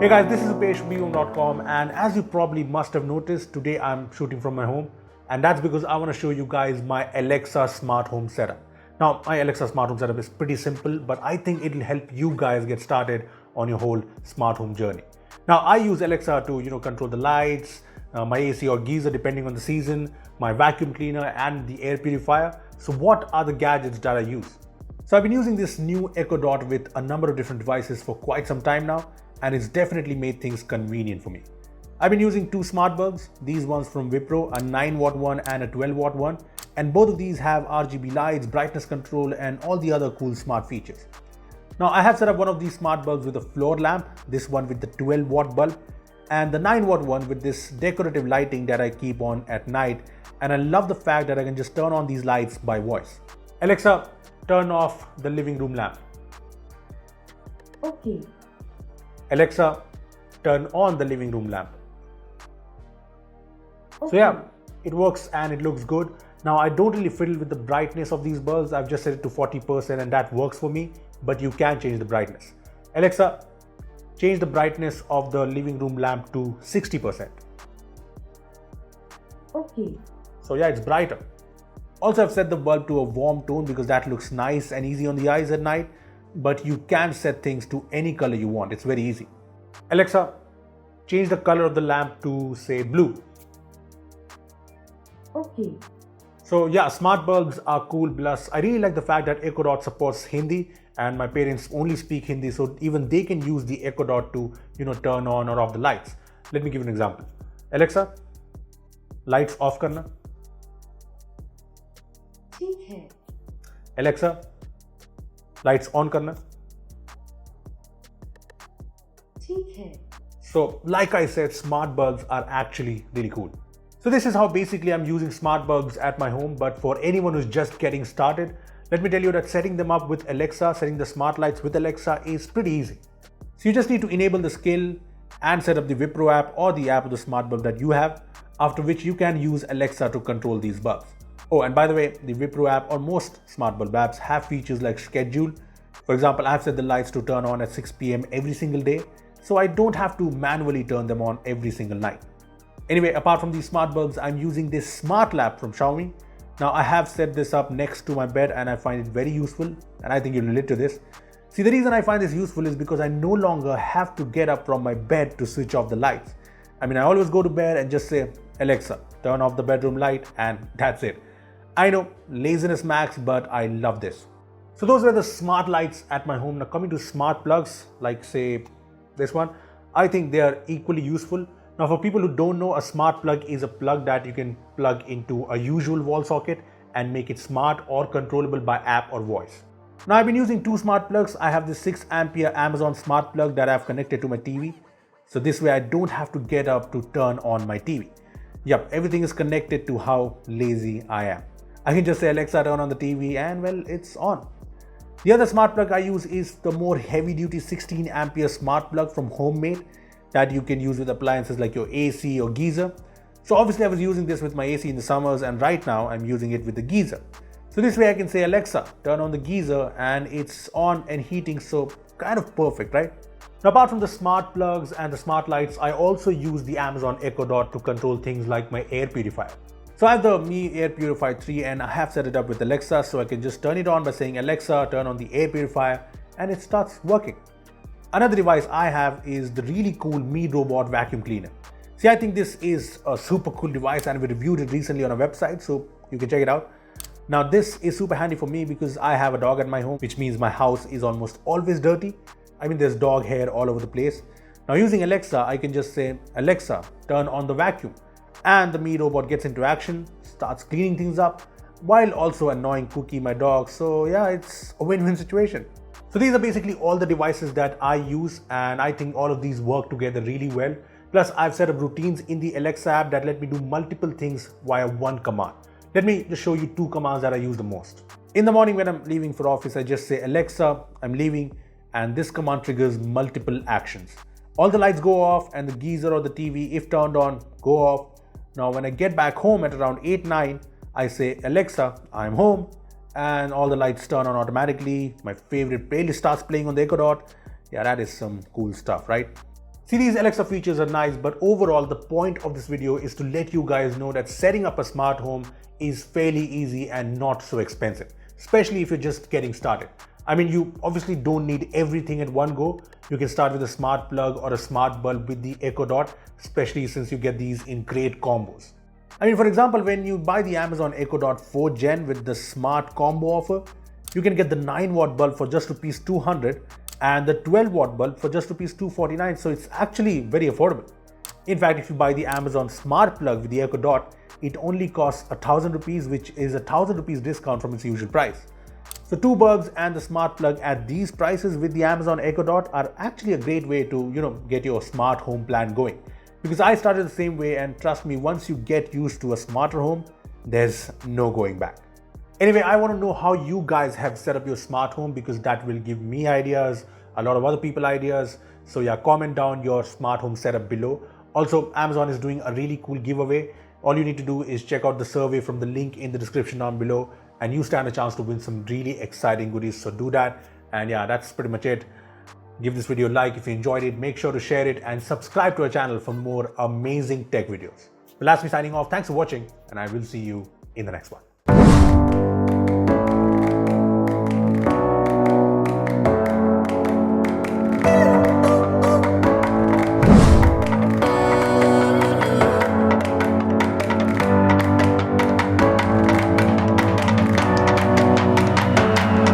Hey guys, this is Upesh from Beebom.com, and as you probably must have noticed, today I'm shooting from my home, and that's because I want to show you guys my Alexa smart home setup. Now, my Alexa smart home setup is pretty simple, but I think it'll help you guys get started on your whole smart home journey. Now, I use Alexa to control the lights, my AC or geyser depending on the season, my vacuum cleaner, and the air purifier. So, what are the gadgets that I use? So, I've been using this new Echo Dot with a number of different devices for quite some time now, and it's definitely made things convenient for me. I've been using two smart bulbs, these ones from Wipro, a 9-watt one and a 12-watt one, and both of these have RGB lights, brightness control, and all the other cool smart features. Now I have set up one of these smart bulbs with a floor lamp, this one with the 12-watt bulb, and the 9-watt one with this decorative lighting that I keep on at night, and I love the fact that I can just turn on these lights by voice. Alexa, turn off the living room lamp. Okay. Alexa, turn on the living room lamp. Okay. So yeah, it works and it looks good. Now I don't really fiddle with the brightness of these bulbs. I've just set it to 40% and that works for me, but you can change the brightness. Alexa, change the brightness of the living room lamp to 60%. Okay. So yeah, it's brighter. Also, I've set the bulb to a warm tone because that looks nice and easy on the eyes at night, but you can set things to any color you want. It's very easy. Alexa, change the color of the lamp to say blue. Okay. So yeah, smart bulbs are cool. Plus, I really like the fact that Echo Dot supports Hindi, and my parents only speak Hindi, so even they can use the Echo Dot to turn on or off the lights. Let me give you an example. Alexa, lights off करना. ठीक है. Alexa, lights on करना. ठीक है. So like I said, smart bulbs are actually really cool. So this is how basically I'm using smart bulbs at my home, but for anyone who's just getting started, let me tell you that setting them up with Alexa, setting the smart lights with Alexa is pretty easy. So you just need to enable the skill and set up the Wipro app or the app of the smart bulb that you have, after which you can use Alexa to control these bulbs. Oh, and by the way, the Wipro app or most smart bulb apps have features like schedule. For example, I've set the lights to turn on at 6 p.m. every single day, so I don't have to manually turn them on every single night. Anyway, apart from these smart bulbs, I'm using this smart lamp from Xiaomi. Now I have set this up next to my bed and I find it very useful, and I think you'll relate to this. See, the reason I find this useful is because I no longer have to get up from my bed to switch off the lights. I mean, I always go to bed and just say, Alexa, turn off the bedroom light, and that's it. I know, laziness max, but I love this. So those were the smart lights at my home. Now coming to smart plugs, like say this one, I think they are equally useful. Now for people who don't know, a smart plug is a plug that you can plug into a usual wall socket and make it smart or controllable by app or voice. Now I've been using two smart plugs. I have this 6 ampere Amazon smart plug that I've connected to my TV. So this way I don't have to get up to turn on my TV. Yep, everything is connected to how lazy I am. I can just say, Alexa, turn on the TV, and well, it's on. The other smart plug I use is the more heavy duty 16 ampere smart plug from Homemade that you can use with appliances like your AC or geyser. So obviously I was using this with my AC in the summers, and right now I'm using it with the geyser. So this way I can say, Alexa, turn on the geyser, and it's on and heating, so kind of perfect, right? Now apart from the smart plugs and the smart lights, I also use the Amazon Echo Dot to control things like my air purifier. So I have the Mi Air Purifier 3 and I have set it up with Alexa, so I can just turn it on by saying, Alexa, turn on the air purifier, and it starts working. Another device I have is the really cool Mi Robot vacuum cleaner. See, I think this is a super cool device and we reviewed it recently on our website, so you can check it out. Now this is super handy for me because I have a dog at my home, which means my house is almost always dirty. I mean, there's dog hair all over the place. Now using Alexa, I can just say, Alexa, turn on the vacuum. And the Mi Robot gets into action, starts cleaning things up, while also annoying Cookie, my dog. So yeah, it's a win-win situation. So these are basically all the devices that I use, and I think all of these work together really well. Plus, I've set up routines in the Alexa app that let me do multiple things via one command. Let me just show you two commands that I use the most. In the morning when I'm leaving for office, I just say, Alexa, I'm leaving, and this command triggers multiple actions. All the lights go off and the geyser or the TV, if turned on, go off. Now when I get back home at around 8-9, I say, Alexa, I'm home, and all the lights turn on automatically. My favorite playlist starts playing on the Echo Dot. Yeah, that is some cool stuff, right? See, these Alexa features are nice, but overall the point of this video is to let you guys know that setting up a smart home is fairly easy and not so expensive, especially if you're just getting started. I mean, you obviously don't need everything at one go. You can start with a smart plug or a smart bulb with the Echo Dot, especially since you get these in great combos. I mean, for example, when you buy the Amazon Echo Dot 4th Gen with the smart combo offer, you can get the 9-watt bulb for just rupees 200 and the 12-watt bulb for just rupees 249. So it's actually very affordable. In fact, if you buy the Amazon smart plug with the Echo Dot, it only costs 1,000 rupees, which is 1,000 rupees discount from its usual price. So 2 bulbs and the smart plug at these prices with the Amazon Echo Dot are actually a great way to, get your smart home plan going. Because I started the same way, and trust me, once you get used to a smarter home, there's no going back. Anyway, I want to know how you guys have set up your smart home, because that will give me ideas, a lot of other people ideas. So yeah, comment down your smart home setup below. Also, Amazon is doing a really cool giveaway. All you need to do is check out the survey from the link in the description down below, and you stand a chance to win some really exciting goodies. So do that. And yeah, that's pretty much it. Give this video a like if you enjoyed it. Make sure to share it and subscribe to our channel for more amazing tech videos. Well, that's me signing off. Thanks for watching, and I will see you in the next one.